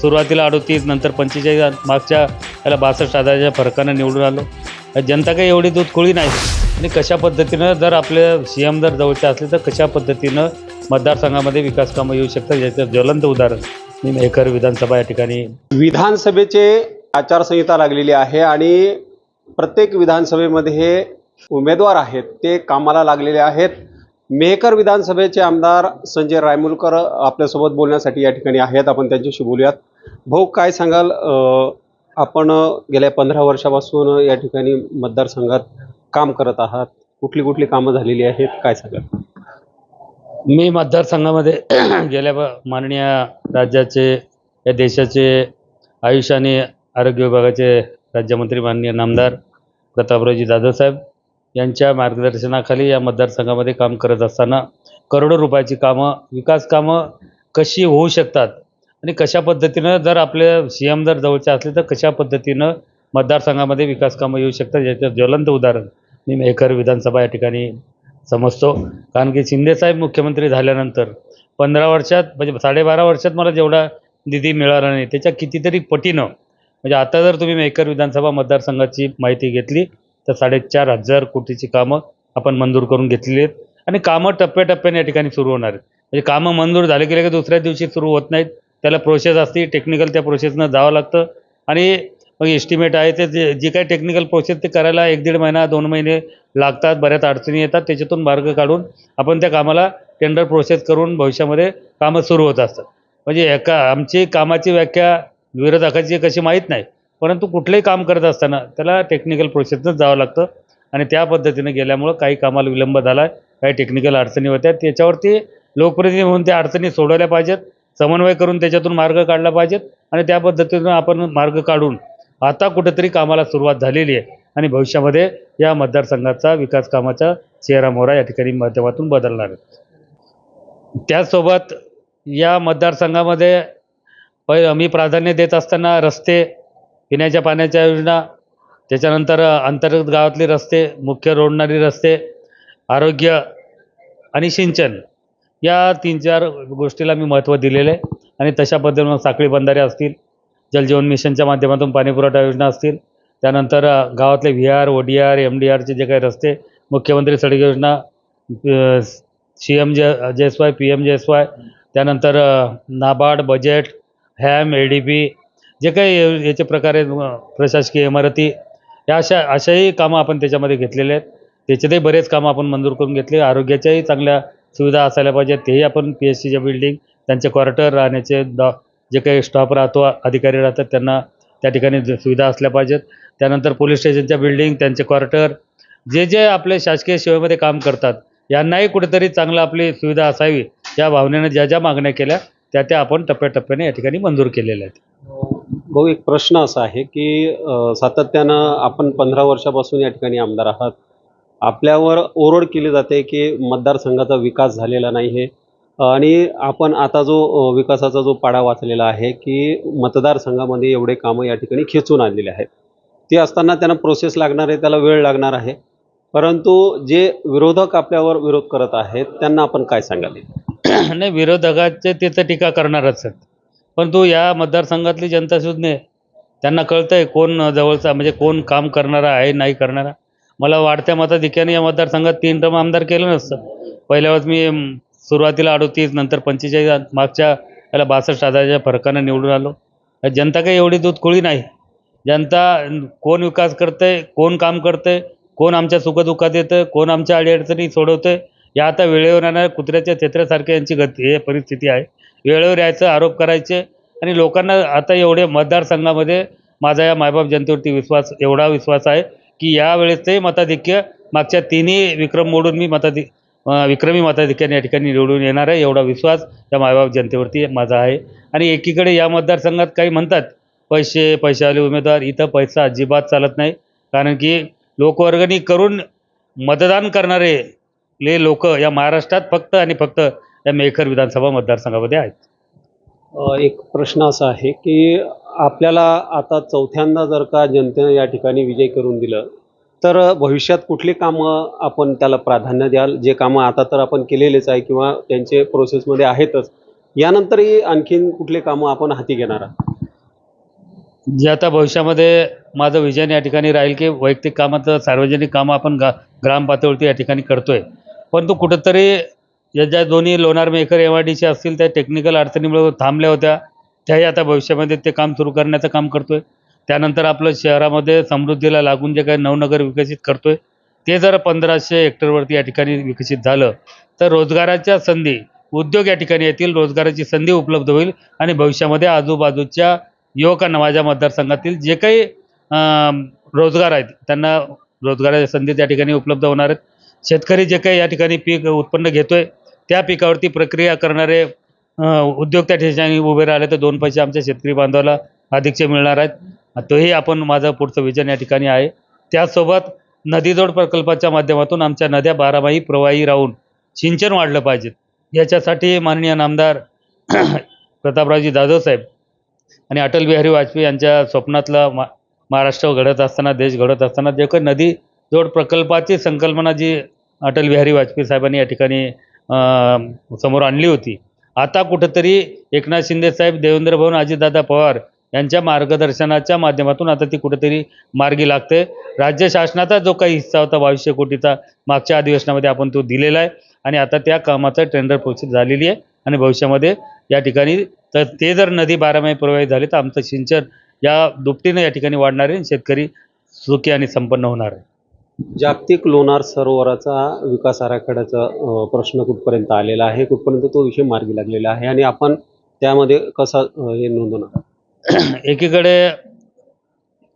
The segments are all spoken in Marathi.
सुरुवातीला 38 नंतर 45 मागच्या याला 62,000च्या फरकानं निवडून आलो। जनता काही एवढी दूधखोळी नाही आणि कशा पद्धतीनं जर आपले CM जर जवळचे असले तर कशा पद्धतीनं मतदारसंघामध्ये विकास कामं येऊ शकतात याचं ज्वलंत उदाहरण मी मेहकर विधानसभा या ठिकाणी। विधानसभेचे आचारसंहिता लागलेली आहे आणि प्रत्येक विधानसभेमध्ये हे उमेदवार आहेत ते कामाला लागलेले आहेत। मेहकर विधानसभेचे आमदार संजय रायमुलकर आपल्यासोबत बोलण्यासाठी या ठिकाणी आहेत। आपण त्यांच्याशी बोलूयात। भाऊ, काय सांगाल, आपण गेल्या 15 वर्षापासून या ठिकाणी मतदारसंघात काम करत आहात, कुठली कुठली कामं झालेली आहेत, काय सांगाल? मी मतदारसंघामध्ये गेल्या माननीय राज्याचे या देशाचे आयुष आणि आरोग्य विभागाचे राज्यमंत्री माननीय नामदार प्रतापरावजी जाधव साहेब यांच्या मार्गदर्शनाखाली या मतदारसंघामध्ये काम करत असताना करोडो रुपयाची कामं, विकास कामं कशी होऊ शकतात आणि कशा पद्धतीनं जर आपले CM जर जवळचे असले तर कशा पद्धतीनं मतदारसंघामध्ये विकास कामं येऊ शकतात याचं ज्वलंत उदाहरण मी मेहकर विधानसभा या ठिकाणी समजतो। कारण की शिंदेसाहेब मुख्यमंत्री झाल्यानंतर 15 वर्षात म्हणजे 12.5 वर्षात मला जेवढा निधी मिळाला नाही त्याच्या कितीतरी पटीनं, म्हणजे आता जर तुम्ही मेहकर विधानसभा मतदारसंघाची माहिती घेतली तर 4,500 कोटीची कामं आपण मंजूर करून घेतलेली आहेत आणि कामं टप्प्याटप्प्याने या ठिकाणी सुरू होणार आहेत। म्हणजे कामं मंजूर झाले गेले की दुसऱ्या दिवशी सुरू होत नाहीत, त्याला प्रोसेस असते, टेक्निकल त्या प्रोसेसनं जावं लागतं आणि मग एस्टिमेट आहे ते जी काही टेक्निकल प्रोसेस ते करायला 1-1.5 महिना 2 महिने लागतात, बऱ्याच अडचणी येतात, त्याच्यातून मार्ग काढून आपण त्या कामाला टेंडर प्रोसेस करून भविष्यामध्ये कामं सुरू होत असतात। म्हणजे आमची कामाची व्याख्या विरोधकाची कशी माहीत नाही, परंतु कुठलंही काम करत असताना त्याला टेक्निकल प्रोसेसनंच जावं लागतं आणि त्या पद्धतीने गेल्यामुळं काही कामाला विलंब झाला, काही टेक्निकल अडचणी होत्या, त्याच्यावरती लोकप्रतिनिधी म्हणून त्या अडचणी सोडवल्या पाहिजेत, समन्वय करून त्याच्यातून मार्ग काढला पाहिजेत आणि त्या पद्धतीनं आपण मार्ग काढून आता कुठेतरी कामाला सुरुवात झालेली आहे आणि भविष्यामध्ये या मतदारसंघाचा विकास कामाचा चेहरा-मोहरा या ठिकाणी माध्यमातून बदलणार आहे। त्याचसोबत या मतदारसंघामध्ये मी प्राधान्य देत असताना रस्ते, पिण्याच्या पाण्याच्या योजना, त्याच्यानंतर अंतर्गत गावातले रस्ते, मुख्य रोडणारी रस्ते, आरोग्य आणि सिंचन या 3-4 गोष्टीला मी महत्त्व दिलेलं आहे आणि तशा पद्धतीनं साखळी बंधारे असतील, जलजीवन मिशनच्या माध्यमातून पाणीपुरवठा योजना असतील, त्यानंतर गावातले VR, ODR, MDRचे जे काही रस्ते, मुख्यमंत्री सडक योजना, CM-JSY, PM-JSY, त्यानंतर नाबार्ड, बजेट, HAM, ADB जे काही याचे प्रकारे प्रशासकीय इमारती या अशाही कामं आपण त्याच्यामध्ये घेतलेले आहेत। त्याच्यातही बरेच कामं आपण मंजूर करून घेतले। आरोग्याच्याही चांगल्या सुविधा असायला पाहिजेत, तेही आपण PSCच्या बिल्डिंग, त्यांचे क्वार्टर, राहण्याचे जे काही स्टाफ राहतो, अधिकारी राहतात, त्यांना त्या ठिकाणी सुविधा असल्या पाहिजेत। त्यानंतर पोलीस स्टेशनच्या बिल्डिंग, त्यांचे क्वार्टर, जे जे आपले शासकीय सेवेमध्ये काम करतात यांनाही कुठेतरी चांगलं आपली सुविधा असावी या भावनेनं ज्या ज्या मागण्या केल्या त्या आपण टप्प्याटप्प्याने या ठिकाणी मंजूर केलेल्या आहेत। भाऊ, एक प्रश्न असा आहे की सातत्यानं आपण 15 वर्षापासून या ठिकाणी आमदार आहात, आपल्यावर ओरड केली जाते की मतदारसंघाचा विकास झालेला नाही आहे आणि आपण आता जो विकासाचा जो पाढा वाचलेला आहे की मतदारसंघामध्ये एवढे कामं या ठिकाणी खेचून आणलेले आहेत, ते असताना त्यांना प्रोसेस लागणार आहे, त्याला वेळ लागणार आहे, परंतु जे विरोधक आपल्यावर विरोध करत आहेत त्यांना आपण काय सांगाल? नाही, विरोधकाचे ते तर टीका करणारच आहेत, परंतु या मतदारसंघातली जनता सुज्ञ, त्यांना कळतं आहे कोण जवळचा म्हणजे कोण काम करणारा आहे नाही करणारा। मला वाढत्या मताधिक्याने या मतदारसंघात 3 टर्म आमदार केलं नसतं। पहिल्या वेळेस मी सुरुवातीला 38 नंतर 45 मागच्या याला 62,000च्या फरकानं निवडून आलो। जनता काही एवढी दूधखोळी नाही, जनता कोण विकास करतंय, कोण काम करतंय, कोण आमच्या सुखदुःखात येतं, कोण आमच्या अडीअडचणी सोडवतंय, या आता वेळेवर येणाऱ्या कुत्र्याच्या थेत्र्यासारख्या यांची हे परिस्थिती आहे। वेळेवर यायचं, आरोप करायचे आणि लोकांना आता एवढे मतदारसंघामध्ये माझा या मायबाप जनतेवरती एवढा विश्वास आहे की यावेळेसही मताधिक्य मागच्या 3ही विक्रम मोडून मी विक्रमी मताधिक्याने या ठिकाणी निवडून येणार आहे, एवढा विश्वास या मायबाप जनतेवरती माझा आहे। आणि एकीकडे या मतदारसंघात काही म्हणतात पैशावाले उमेदवार, इथं पैसा अजिबात चालत नाही, कारण की लोकवर्गणी करून मतदान करणारे लोक या महाराष्ट्रात फक्त आणि फक्त या मेहकर विधानसभा मतदारसंघामध्ये आहेत। एक प्रश्न असा आहे की आपल्याला आता चौथ्यांदा जर का जनतेने या ठिकाणी विजय करून दिलं तर भविष्यात कुठली कामं आपण त्याला प्राधान्य द्याल? जे कामं आता तर आपण केलेलेच आहे किंवा त्यांचे प्रोसेसमध्ये आहेतच, यानंतरही आणखीन कुठले कामं आपण हाती घेणार आहात? जे आता भविष्यामध्ये माझं विजन या ठिकाणी राहील की वैयक्तिक कामाचं सार्वजनिक कामं आपण ग्राम पातळीवरती या ठिकाणी करतोय, परंतु कुठंतरी या ज्या दोन्ही लोणार मेकर MIDC असतील त्या टेक्निकल अडचणीमुळे थांबल्या होत्या, त्याही आता भविष्यामध्ये ते काम सुरू करण्याचं काम करतोय. त्यानंतर आपलं शहरामध्ये समृद्धीला लागून जे काही नवनगर विकसित करतोय ते जर 1500 हेक्टरवरती या ठिकाणी विकसित झालं तर रोजगाराच्या संधी, उद्योग या ठिकाणी येतील, रोजगाराची संधी उपलब्ध होईल आणि भविष्यामध्ये आजूबाजूच्या युवकांना, माझ्या मतदारसंघातील जे काही रोजगार आहेत त्यांना रोजगाराच्या संधी त्या ठिकाणी उपलब्ध होणार आहेत. शेतकरी जे काही या ठिकाणी पीक उत्पन्न घेतोय त्या पिकावरती प्रक्रिया करणारे उद्योग त्या ठिकाणी उभे राहिले तर 2 पैसे आमच्या शेतकरी बांधवाला अधिकचे मिळणार आहेत. तोही आपण माझं पुढचं विजन या ठिकाणी आहे. त्याचसोबत नदीजोड प्रकल्पाच्या माध्यमातून आमच्या नद्या बारामाही प्रवाही राहून सिंचन वाढलं पाहिजे, याच्यासाठी माननीय नामदार प्रतापरावजी जाधव साहेब आणि अटल बिहारी वाजपेयी यांच्या स्वप्नातला महाराष्ट्र घडत असताना, देश घडत असताना जे काही नदी जोड प्रकल्पाची संकल्पना जी अटल बिहारी वाजपेयी साहेबांनी या ठिकाणी समोर आणली होती, आता कुठंतरी एकनाथ शिंदे साहेब, देवेंद्र भवन, अजितदादा पवार यांच्या मार्गदर्शनाच्या माध्यमातून आता ती कुठेतरी मार्गी लागते. राज्य शासनाचा जो काही हिस्सा होता 2200 कोटीचा मागच्या अधिवेशनामध्ये आपण तो दिलेला आहे आणि आता त्या कामाचं टेंडर प्रोसेस झालेली आहे आणि भविष्यामध्ये या ठिकाणी तर ते जर नदी बारामाही प्रवाहित झाली तर आमचं सिंचन या दुपटीनं या ठिकाणी वाढणार आहे, शेतकरी सुखी आणि संपन्न होणार आहे. जागतिक लोणार सरोवराचा विकास आराखड्याचा प्रश्न कुठपर्यंत आलेला आहे, कुठपर्यंत तो विषय मार्गी लागलेला आहे आणि आपण त्यामध्ये कसा हे नोंदवणार? एकीकडे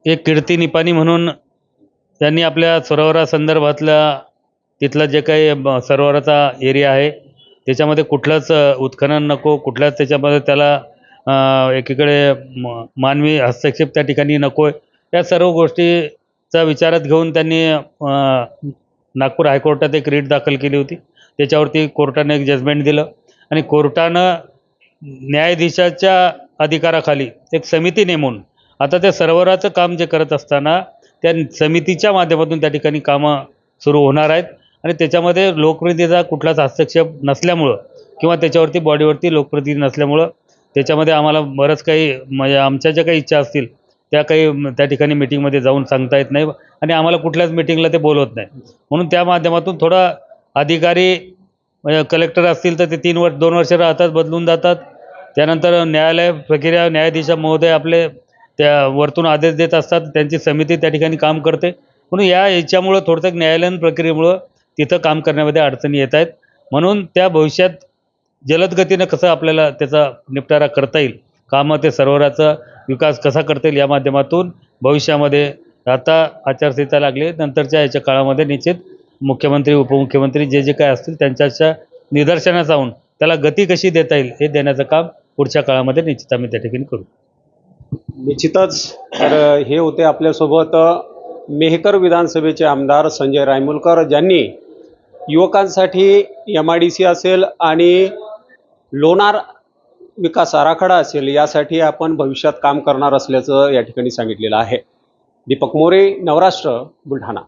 एक कीर्ती निपाणी म्हणून त्यांनी आपल्या सरोवरासंदर्भातल्या तिथलं जे काही सरोवराचा एरिया आहे त्याच्यामध्ये कुठलंच उत्खनन नको, कुठल्याच त्याच्यामध्ये त्याला एकीकडे मानवी हस्तक्षेप त्या ठिकाणी नको आहे. या सर्व गोष्टीचा विचारात घेऊन त्यांनी नागपूर हायकोर्टात एक रिट दाखल केली होती. त्याच्यावरती कोर्टाने एक जजमेंट दिलं आणि कोर्टानं न्यायाधीशाच्या अधिकाराखाली एक समिती नेमून आता त्या सरोवराचं काम जे करत असताना त्या समितीच्या माध्यमातून त्या ठिकाणी कामं सुरू होणार आहेत आणि त्याच्यामध्ये लोकप्रतिनिधीचा कुठलाच हस्तक्षेप नसल्यामुळं किंवा त्याच्यावरती बॉडीवरती लोकप्रतिनिधी नसल्यामुळं त्याच्यामध्ये आम्हाला बरंच काही म्हणजे आमच्या ज्या काही इच्छा असतील त्या काही त्या ठिकाणी मिटिंगमध्ये जाऊन सांगता येत नाही आणि आम्हाला कुठल्याच मिटिंगला ते बोलवत नाही. म्हणून त्या माध्यमातून थोडा अधिकारी कलेक्टर असतील तर ते 2 वर्ष राहतात, बदलून जातात. त्यानंतर न्यायालय प्रक्रिया न्यायाधीश महोदय आपले त्या वरतून आदेश देत असतात, त्यांची समिती त्या ठिकाणी काम करते. म्हणून याच्यामुळं थोडंसं न्यायालयीन प्रक्रियेमुळं तिथं काम करण्यामध्ये अडचणी येत आहेत. म्हणून त्या भविष्यात जलद गतीनं कसं आपल्याला त्याचा निपटारा करता येईल, कामं ते सरोवराचा विकास कसा करता येईल या माध्यमातून भविष्यामध्ये आता आचारसंहिता लागली नंतरच्या याच्या काळामध्ये निश्चित मुख्यमंत्री, उपमुख्यमंत्री जे जे काय असतील त्यांच्याच्या निदर्शनास आणून त्याला गती कशी देता येईल हे देण्याचं काम पुढच्या काळामध्ये निश्चित आम्ही त्या ठिकाणी करू. निश्चितच. तर हे होते आपल्यासोबत मेहकर विधानसभेचे आमदार संजय रायमुलकर, ज्यांनी युवकांसाठी MIDC असेल आणि लोणार विकास आराखडा असेल यासाठी आपण भविष्यात काम करणार असल्याचं या ठिकाणी सांगितलेलं आहे. दीपक मोरे, नवराष्ट्र, बुलढाणा.